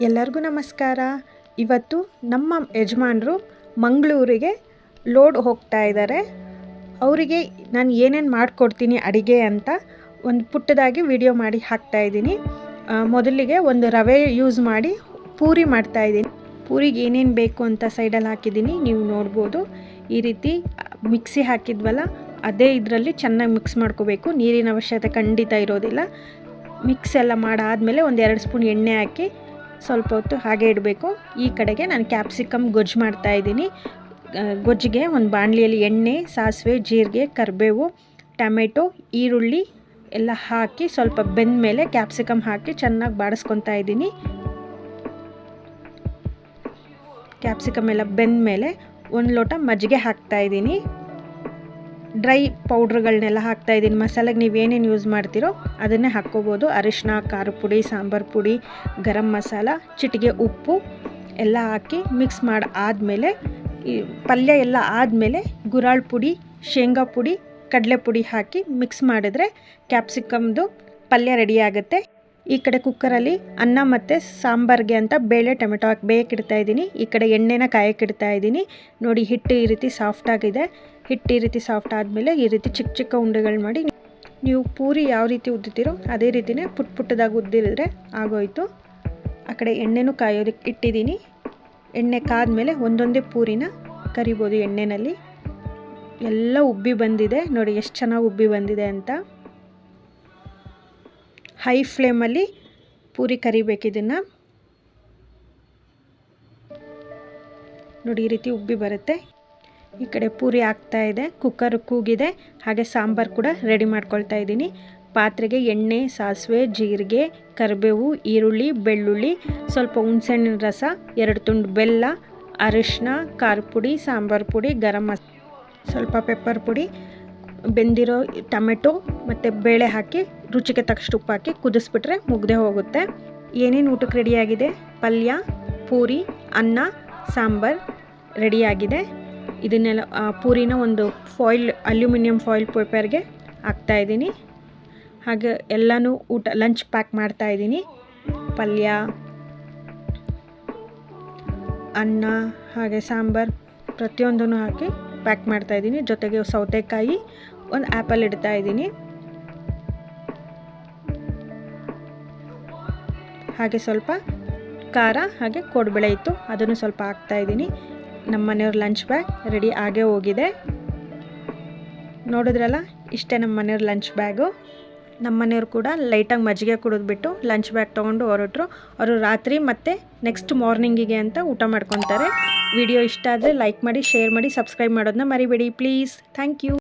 ಎಲ್ಲರಿಗೂ ನಮಸ್ಕಾರ. ಇವತ್ತು ನಮ್ಮ ಯಜಮಾನರು ಮಂಗಳೂರಿಗೆ ಲೋಡ್ ಹೋಗ್ತಾ ಇದ್ದಾರೆ. ಅವರಿಗೆ ನಾನು ಏನೇನು ಮಾಡಿಕೊಡ್ತೀನಿ ಅಡುಗೆ ಅಂತ ಒಂದು ಪುಟ್ಟದಾಗಿ ವಿಡಿಯೋ ಮಾಡಿ ಹಾಕ್ತಾಯಿದ್ದೀನಿ. ಮೊದಲಿಗೆ ಒಂದು ರವೆ ಯೂಸ್ ಮಾಡಿ ಪೂರಿ ಮಾಡ್ತಾಯಿದ್ದೀನಿ. ಪೂರಿಗೆ ಏನೇನು ಬೇಕು ಅಂತ ಸೈಡಲ್ಲಿ ಹಾಕಿದ್ದೀನಿ, ನೀವು ನೋಡ್ಬೋದು. ಈ ರೀತಿ ಮಿಕ್ಸಿ ಹಾಕಿದ್ವಲ್ಲ, ಅದೇ ಇದರಲ್ಲಿ ಚೆನ್ನಾಗಿ ಮಿಕ್ಸ್ ಮಾಡ್ಕೋಬೇಕು. ನೀರಿನ ಅವಶ್ಯಕತೆ ಖಂಡಿತ ಇರೋದಿಲ್ಲ. ಮಿಕ್ಸ್ ಎಲ್ಲ ಮಾಡಾದಮೇಲೆ ಒಂದು 2 ಸ್ಪೂನ್ ಎಣ್ಣೆ ಹಾಕಿ ಸ್ವಲ್ಪ ಹೊತ್ತು ಹಾಗೆ ಇಡಬೇಕು. ಈ ಕಡೆಗೆ ನಾನು ಕ್ಯಾಪ್ಸಿಕಮ್ ಗೊಜ್ಜು ಮಾಡ್ತಾಯಿದ್ದೀನಿ. ಗೊಜ್ಜಿಗೆ ಒಂದು ಬಾಣಲಿಯಲ್ಲಿ ಎಣ್ಣೆ, ಸಾಸಿವೆ, ಜೀರಿಗೆ, ಕರಿಬೇವು, ಟೊಮೆಟೊ, ಈರುಳ್ಳಿ ಎಲ್ಲ ಹಾಕಿ ಸ್ವಲ್ಪ ಬೆಂದ ಮೇಲೆ ಕ್ಯಾಪ್ಸಿಕಮ್ ಹಾಕಿ ಚೆನ್ನಾಗಿ ಬಾಡಿಸ್ಕೊತಾ ಇದ್ದೀನಿ. ಕ್ಯಾಪ್ಸಿಕಮ್ ಎಲ್ಲ ಬೆಂದ ಮೇಲೆ 1 ಲೋಟ ಮಜ್ಜಿಗೆ ಹಾಕ್ತಾಯಿದ್ದೀನಿ. ಡ್ರೈ ಪೌಡ್ರ್ಗಳನ್ನೆಲ್ಲ ಹಾಕ್ತಾಯಿದ್ದೀನಿ. ಮಸಾಲೆಗೆ ನೀವು ಏನೇನು ಯೂಸ್ ಮಾಡ್ತೀರೋ ಅದನ್ನೇ ಹಾಕ್ಕೋಬೋದು. ಅರಿಶಿನ, ಖಾರದ ಪುಡಿ, ಸಾಂಬಾರು ಪುಡಿ, ಗರಂ ಮಸಾಲ, ಚಿಟಿಕೆ ಉಪ್ಪು ಎಲ್ಲ ಹಾಕಿ ಮಿಕ್ಸ್ ಮಾಡಿ ಆದಮೇಲೆ, ಈ ಪಲ್ಯ ಎಲ್ಲ ಆದಮೇಲೆ ಗುರಾಳ್ ಪುಡಿ, ಶೇಂಗಾ ಪುಡಿ, ಕಡಲೆ ಪುಡಿ ಹಾಕಿ ಮಿಕ್ಸ್ ಮಾಡಿದ್ರೆ ಕ್ಯಾಪ್ಸಿಕಮ್ದು ಪಲ್ಯ ರೆಡಿ ಆಗುತ್ತೆ. ಈ ಕಡೆ ಕುಕ್ಕರಲ್ಲಿ ಅನ್ನ ಮತ್ತು ಸಾಂಬಾರಿಗೆ ಅಂತ ಬೇಳೆ ಟೊಮೆಟೊ ಹಾಕಿ ಬೇಯಕ್ಕಿಡ್ತಾ ಇದ್ದೀನಿ. ಈ ಕಡೆ ಎಣ್ಣೆನ ಕಾಯಕ್ಕಿಡ್ತಾ ಇದ್ದೀನಿ. ನೋಡಿ, ಹಿಟ್ಟು ಈ ರೀತಿ ಸಾಫ್ಟ್ ಆಗಿದೆ. ಹಿಟ್ಟು ಈ ರೀತಿ ಸಾಫ್ಟ್ ಆದಮೇಲೆ ಈ ರೀತಿ ಚಿಕ್ಕ ಚಿಕ್ಕ ಉಂಡೆಗಳು ಮಾಡಿ, ನೀವು ಪೂರಿ ಯಾವ ರೀತಿ ಉದ್ದುತ್ತೀರೋ ಅದೇ ರೀತಿಯೇ ಪುಟ್ಟದಾಗಿ ಉದ್ದಿರಿದ್ರೆ ಆಗೋಯಿತು. ಆ ಕಡೆ ಎಣ್ಣೆನೂ ಕಾಯೋದಕ್ಕೆ ಇಟ್ಟಿದ್ದೀನಿ. ಎಣ್ಣೆ ಕಾದ್ಮೇಲೆ ಒಂದೊಂದೇ ಪೂರಿನ ಕರಿಬೋದು ಎಣ್ಣೆಯಲ್ಲಿ. ಎಲ್ಲ ಉಬ್ಬಿ ಬಂದಿದೆ ನೋಡಿ, ಎಷ್ಟು ಚೆನ್ನಾಗಿ ಉಬ್ಬಿ ಬಂದಿದೆ ಅಂತ. ಹೈ ಫ್ಲೇಮಲ್ಲಿ ಪೂರಿ ಕರಿಬೇಕಿದನ್ನು. ನೋಡಿ, ಈ ರೀತಿ ಉಬ್ಬಿ ಬರುತ್ತೆ. ಈ ಕಡೆ ಪೂರಿ ಆಗ್ತಾ ಇದೆ, ಕುಕ್ಕರ್ ಕೂಗಿದೆ. ಹಾಗೆ ಸಾಂಬಾರು ಕೂಡ ರೆಡಿ ಮಾಡ್ಕೊಳ್ತಾ ಇದ್ದೀನಿ. ಪಾತ್ರೆಗೆ ಎಣ್ಣೆ, ಸಾಸಿವೆ, ಜೀರಿಗೆ, ಕರಿಬೇವು, ಈರುಳ್ಳಿ, ಬೆಳ್ಳುಳ್ಳಿ, ಸ್ವಲ್ಪ ಹುಣಸೆಹಣ್ಣಿನ ರಸ, 2 ತುಂಡು ಬೆಲ್ಲ, ಅರಿಶಿನ, ಖಾರದ ಪುಡಿ, ಸಾಂಬಾರು ಪುಡಿ, ಗರಂ ಮಸಾಲ, ಸ್ವಲ್ಪ ಪೆಪ್ಪರ್ ಪುಡಿ, ಬೆಂದಿರೋ ಟೊಮೆಟೊ ಮತ್ತು ಬೇಳೆ ಹಾಕಿ ರುಚಿಗೆ ತಕ್ಕಷ್ಟು ಉಪ್ಪು ಹಾಕಿ ಕುದಿಸ್ಬಿಟ್ರೆ ಮುಗ್ದೇ ಹೋಗುತ್ತೆ. ಏನೇನು ಊಟಕ್ಕೆ ರೆಡಿಯಾಗಿದೆ? ಪಲ್ಯ, ಪೂರಿ, ಅನ್ನ, ಸಾಂಬಾರು ರೆಡಿಯಾಗಿದೆ. ಇದನ್ನೆಲ್ಲ ಪೂರಿನ ಒಂದು ಅಲ್ಯೂಮಿನಿಯಂ ಫಾಯಿಲ್ ಪೇಪರ್ಗೆ ಹಾಕ್ತಾಯಿದ್ದೀನಿ. ಹಾಗೆ ಎಲ್ಲನೂ ಲಂಚ್ ಪ್ಯಾಕ್ ಮಾಡ್ತಾಯಿದ್ದೀನಿ. ಪಲ್ಯ, ಅನ್ನ ಹಾಗೆ ಸಾಂಬಾರು ಪ್ರತಿಯೊಂದನ್ನು ಹಾಕಿ ಪ್ಯಾಕ್ ಮಾಡ್ತಾಯಿದ್ದೀನಿ. ಜೊತೆಗೆ ಸೌತೆಕಾಯಿ, ಒಂದು ಆ್ಯಪಲ್ ಇಡ್ತಾಯಿದ್ದೀನಿ. ಹಾಗೆ ಸ್ವಲ್ಪ ಖಾರ ಹಾಗೆ ಕೋಡುಬಳೆ ಇತ್ತು, ಅದನ್ನು ಸ್ವಲ್ಪ ಹಾಕ್ತಾಯಿದ್ದೀನಿ. ನಮ್ಮ ಮನೆಯವ್ರ ಲಂಚ್ ಬ್ಯಾಗ್ ರೆಡಿ ಆಗೇ ಹೋಗಿದೆ. ನೋಡಿದ್ರಲ್ಲ, ಇಷ್ಟೇ ನಮ್ಮ ಮನೆಯವ್ರ ಲಂಚ್ ಬ್ಯಾಗು. ನಮ್ಮ ಮನೆಯವ್ರು ಕೂಡ ಲೈಟಾಗಿ ಮಜ್ಜಿಗೆ ಕುಡಿದ್ಬಿಟ್ಟು ಲಂಚ್ ಬ್ಯಾಗ್ ತೊಗೊಂಡು ಹೊರಟರು. ಅವರು ರಾತ್ರಿ ಮತ್ತು ನೆಕ್ಸ್ಟ್ ಮಾರ್ನಿಂಗಿಗೆ ಅಂತ ಊಟ ಮಾಡ್ಕೊತಾರೆ. ವಿಡಿಯೋ ಇಷ್ಟ ಆದರೆ ಲೈಕ್ ಮಾಡಿ, ಶೇರ್ ಮಾಡಿ, ಸಬ್ಸ್ಕ್ರೈಬ್ ಮಾಡೋದನ್ನ ಮರಿಬೇಡಿ ಪ್ಲೀಸ್. Thank you.